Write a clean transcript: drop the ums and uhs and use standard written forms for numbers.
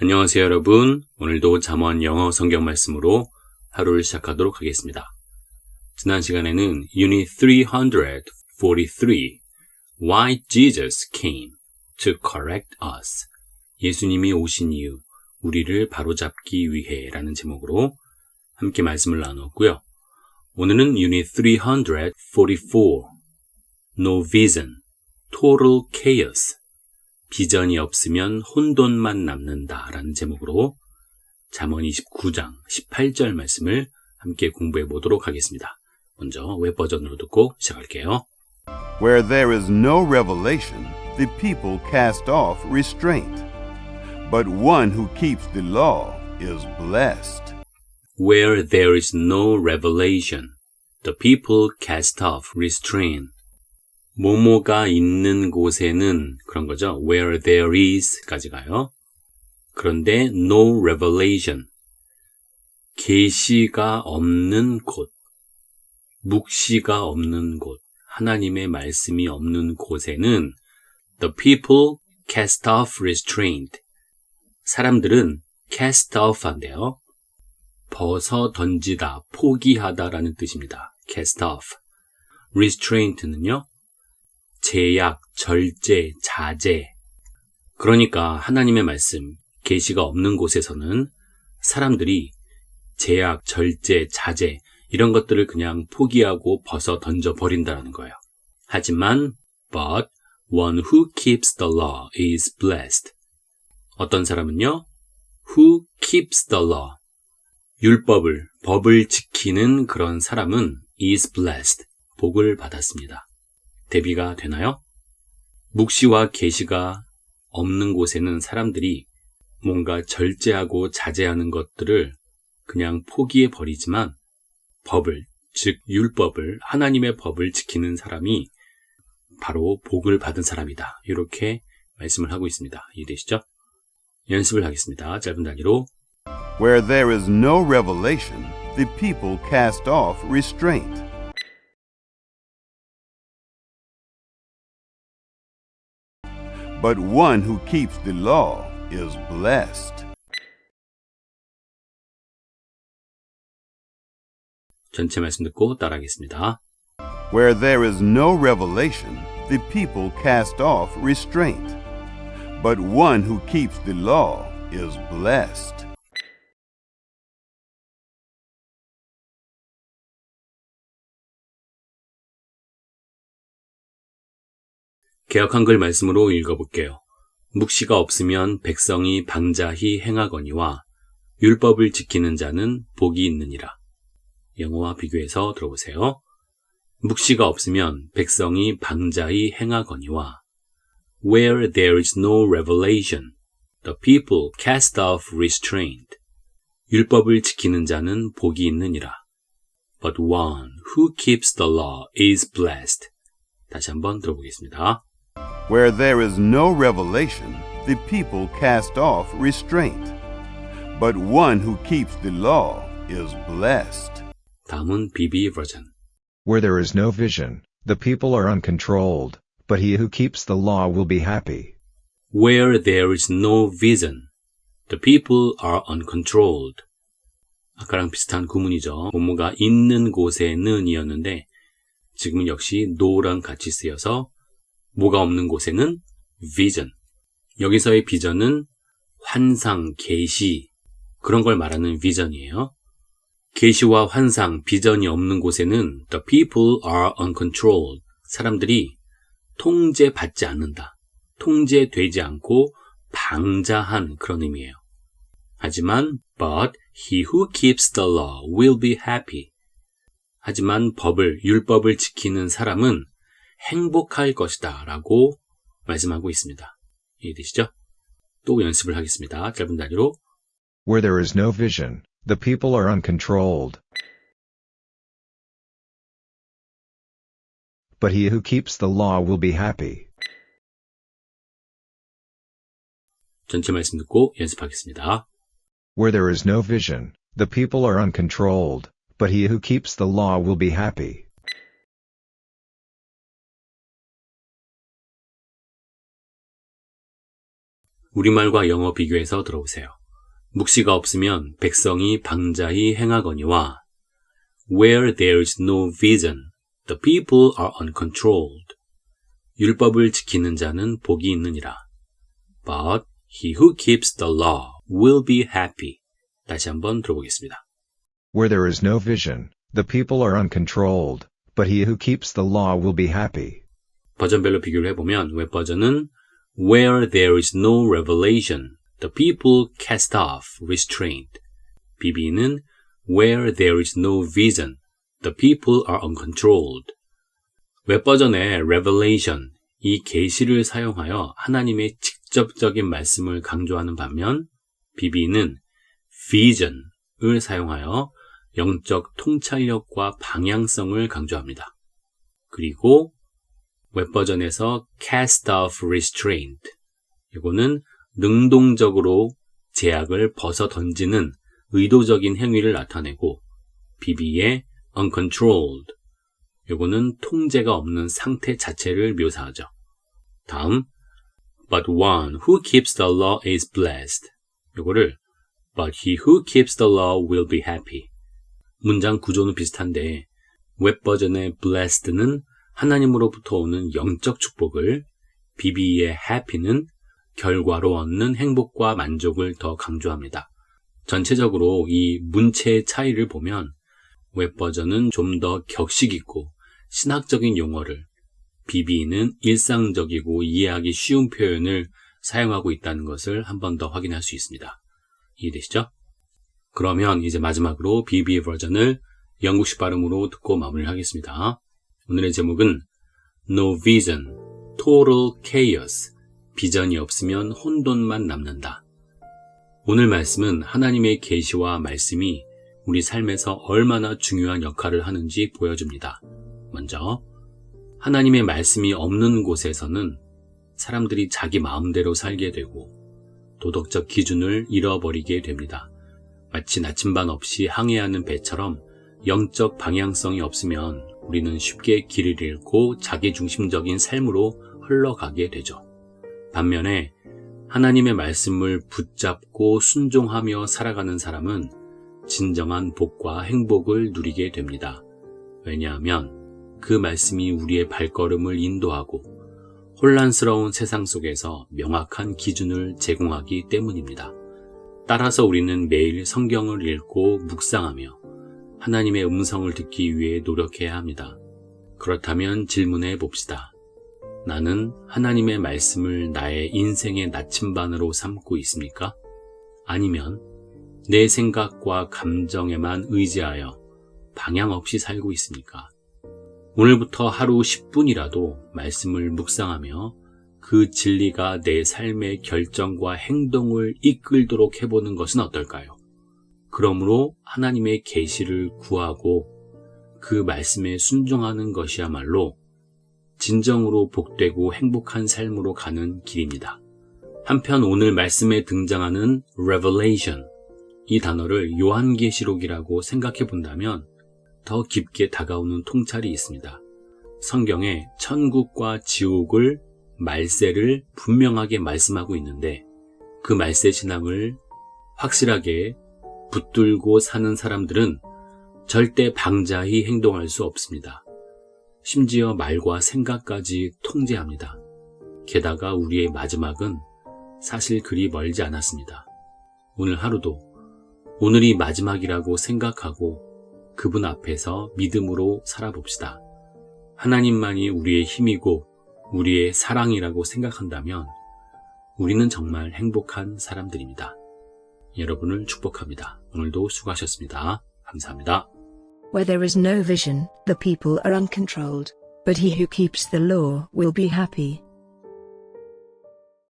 안녕하세요 여러분. 오늘도 잠언 영어 성경 말씀으로 하루를 시작하도록 하겠습니다. 지난 시간에는 Unit 343 Why Jesus Came to Correct Us 예수님이 오신 이유, 우리를 바로잡기 위해 라는 제목으로 함께 말씀을 나누었고요. 오늘은 Unit 344 No Vision, Total Chaos 비전이 없으면 혼돈만 남는다 라는 제목으로 잠언 29장 18절 말씀을 함께 공부해 보도록 하겠습니다. 먼저 웹버전으로 듣고 시작할게요. Where there is no revelation, the people cast off restraint. But one who keeps the law is blessed. Where there is no revelation, the people cast off restraint. 뭐뭐가 있는 곳에는 그런 거죠. Where there is 까지 가요. 그런데 no revelation, 계시가 없는 곳, 묵시가 없는 곳, 하나님의 말씀이 없는 곳에는 the people cast off restraint. 사람들은 cast off 한대요. 벗어 던지다, 포기하다라는 뜻입니다. cast off. restraint는요. 제약, 절제, 자제. 그러니까 하나님의 말씀, 계시가 없는 곳에서는 사람들이 제약, 절제, 자제 이런 것들을 그냥 포기하고 벗어 던져버린다는 거예요. 하지만 but one who keeps the law is blessed. 어떤 사람은요, who keeps the law, 율법을, 법을 지키는 그런 사람은 is blessed, 복을 받았습니다. 대비가 되나요? 묵시와 계시가 없는 곳에는 사람들이 뭔가 절제하고 자제하는 것들을 그냥 포기해버리지만 법을, 즉 율법을, 하나님의 법을 지키는 사람이 바로 복을 받은 사람이다. 이렇게 말씀을 하고 있습니다. 이해되시죠? 연습을 하겠습니다. 짧은 단위로. Where there is no revelation, the people cast off restraint. But one who keeps the law is blessed. 전체 말씀 듣고 따라하겠습니다. Where there is no revelation, the people cast off restraint. But one who keeps the law is blessed. 개역 한글 말씀으로 읽어볼게요. 묵시가 없으면 백성이 방자히 행하거니와 율법을 지키는 자는 복이 있느니라. 영어와 비교해서 들어보세요. 묵시가 없으면 백성이 방자히 행하거니와 Where there is no revelation, the people cast off restraint. 율법을 지키는 자는 복이 있느니라. But one who keeps the law is blessed. 다시 한번 들어보겠습니다. Where there is no revelation, the people cast off restraint. But one who keeps the law is blessed. 다음은 BB 버전. Where there is no vision, the people are uncontrolled, but he who keeps the law will be happy. Where there is no vision, the people are uncontrolled. 아까랑 비슷한 구문이죠. 뭐뭐가 있는 곳에는 이었는데 지금은 역시 no랑 같이 쓰여서 뭐가 없는 곳에는 vision. 여기서의 비전은 환상, 계시 그런 걸 말하는 vision이에요. 계시와 환상, 비전이 없는 곳에는 the people are uncontrolled. 사람들이 통제받지 않는다. 통제되지 않고 방자한 그런 의미예요. 하지만 but he who keeps the law will be happy. 하지만 법을, 율법을 지키는 사람은 행복할 것이다 라고 말씀하고 있습니다. 이해되시죠? 또 연습을 하겠습니다. 짧은 단위로. Where there is no vision, the people are uncontrolled. But he who keeps the law will be happy. 전체 말씀 듣고 연습하겠습니다. Where there is no vision, the people are uncontrolled, but he who keeps the law will be happy. 우리말과 영어 비교해서 들어보세요. 묵시가 없으면 백성이 방자히 행하거니와 Where there is no vision, the people are uncontrolled. 율법을 지키는 자는 복이 있느니라. But he who keeps the law will be happy. 다시 한번 들어보겠습니다. Where there is no vision, the people are uncontrolled, but he who keeps the law will be happy. 버전별로 비교를 해보면 웹 버전은 Where there is no revelation, the people cast off restraint. BB는 Where there is no vision, the people are uncontrolled. 웹 버전의 revelation, 이 계시를 사용하여 하나님의 직접적인 말씀을 강조하는 반면 BB는 vision을 사용하여 영적 통찰력과 방향성을 강조합니다. 그리고 웹 버전에서 cast off restraint, 이거는 능동적으로 제약을 벗어 던지는 의도적인 행위를 나타내고 BB의 uncontrolled, 이거는 통제가 없는 상태 자체를 묘사하죠. 다음, but one who keeps the law is blessed. 이거를 but he who keeps the law will be happy. 문장 구조는 비슷한데 웹 버전의 blessed는 하나님으로부터 오는 영적 축복을, BB의 happy는 결과로 얻는 행복과 만족을 더 강조합니다. 전체적으로 이 문체의 차이를 보면 웹 버전은 좀 더 격식 있고 신학적인 용어를, BB는 일상적이고 이해하기 쉬운 표현을 사용하고 있다는 것을 한 번 더 확인할 수 있습니다. 이해되시죠? 그러면 이제 마지막으로 BB 버전을 영국식 발음으로 듣고 마무리를 하겠습니다. 오늘의 제목은 No Vision, Total Chaos. 비전이 없으면 혼돈만 남는다. 오늘 말씀은 하나님의 계시와 말씀이 우리 삶에서 얼마나 중요한 역할을 하는지 보여줍니다. 먼저 하나님의 말씀이 없는 곳에서는 사람들이 자기 마음대로 살게 되고 도덕적 기준을 잃어버리게 됩니다. 마치 나침반 없이 항해하는 배처럼 영적 방향성이 없으면 우리는 쉽게 길을 잃고 자기중심적인 삶으로 흘러가게 되죠. 반면에 하나님의 말씀을 붙잡고 순종하며 살아가는 사람은 진정한 복과 행복을 누리게 됩니다. 왜냐하면 그 말씀이 우리의 발걸음을 인도하고 혼란스러운 세상 속에서 명확한 기준을 제공하기 때문입니다. 따라서 우리는 매일 성경을 읽고 묵상하며 하나님의 음성을 듣기 위해 노력해야 합니다. 그렇다면 질문해 봅시다. 나는 하나님의 말씀을 나의 인생의 나침반으로 삼고 있습니까? 아니면 내 생각과 감정에만 의지하여 방향 없이 살고 있습니까? 오늘부터 하루 10분이라도 말씀을 묵상하며 그 진리가 내 삶의 결정과 행동을 이끌도록 해보는 것은 어떨까요? 그러므로 하나님의 계시를 구하고 그 말씀에 순종하는 것이야말로 진정으로 복되고 행복한 삶으로 가는 길입니다. 한편 오늘 말씀에 등장하는 revelation, 이 단어를 요한계시록이라고 생각해 본다면 더 깊게 다가오는 통찰이 있습니다. 성경에 천국과 지옥을, 말세를 분명하게 말씀하고 있는데 그 말세 신앙을 확실하게 붙들고 사는 사람들은 절대 방자히 행동할 수 없습니다. 심지어 말과 생각까지 통제합니다. 게다가 우리의 마지막은 사실 그리 멀지 않았습니다. 오늘 하루도 오늘이 마지막이라고 생각하고 그분 앞에서 믿음으로 살아봅시다. 하나님만이 우리의 힘이고 우리의 사랑이라고 생각한다면 우리는 정말 행복한 사람들입니다. 여러분을 축복합니다. 오늘도 수고하셨습니다. 감사합니다. Where there is no vision, the people are uncontrolled, but he who keeps the law will be happy.